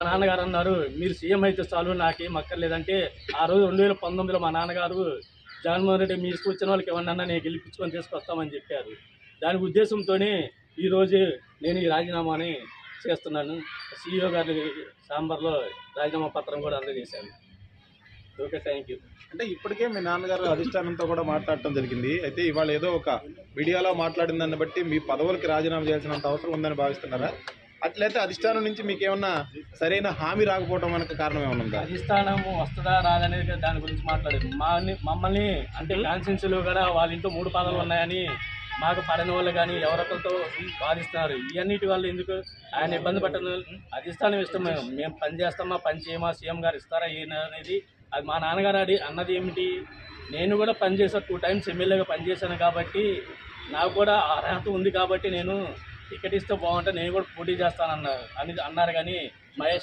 మా నాన్నగారు అన్నారు, మీరు సీఎం అయితే చాలు నాకేం అక్కర్లేదంటే, ఆ రోజు 2019లో మా నాన్నగారు జగన్మోహన్ రెడ్డి మీ ఇష్టం వచ్చిన వాళ్ళకి ఇవ్వండన్నా నేను గెలిపించుకొని తీసుకొస్తామని చెప్పారు. దాని ఉద్దేశంతోనే ఈరోజు నేను ఈ రాజీనామాని చేస్తున్నాను. సీఈఓ గారి ఛాంబర్లో రాజీనామా పత్రం కూడా అందజేశాను. Okay, thank you. అంటే ఇప్పటికే మీ నాన్నగారు అధిష్టానంతో కూడా మాట్లాడటం జరిగింది. అయితే ఇవాళ ఏదో ఒక మీడియాలో మాట్లాడిన దాన్ని బట్టి మీ పదవులకి రాజీనామా చేయాల్సినంత అవసరం ఉందని భావిస్తున్నారా? అట్లయితే అధిష్టానం నుంచి మీకు ఏమన్నా సరైన హామీ రాకపోవడం మనకు కారణం ఏమన్నా ఉందా? అధిష్టానము వస్తుందా రాదనేది దాని గురించి మాట్లాడేది మమ్మల్ని అంటే కాన్స్టిట్యూన్సీలో కూడా వాళ్ళ ఇంట్లో 3 పదవులు ఉన్నాయని మాకు పడని వాళ్ళు కానీ ఎవరొకరితో బాధిస్తున్నారు. ఇవన్నిటి వల్ల ఎందుకు ఆయన ఇబ్బంది పట్టను? అధిష్టానం ఇష్టం. మేము పని చేస్తామా పని చేయమా, సీఎం గారు ఇస్తారా అనేది అది మా నాన్నగారు అన్నది ఏమిటి? నేను కూడా పనిచేసా, 2 టైమ్స్ ఎమ్మెల్యేగా పనిచేశాను కాబట్టి నాకు కూడా అర్హత ఉంది కాబట్టి నేను టికెట్ ఇస్తే బాగుంటే నేను కూడా పోటీ చేస్తానన్నారు అన్నారు. కానీ మహేష్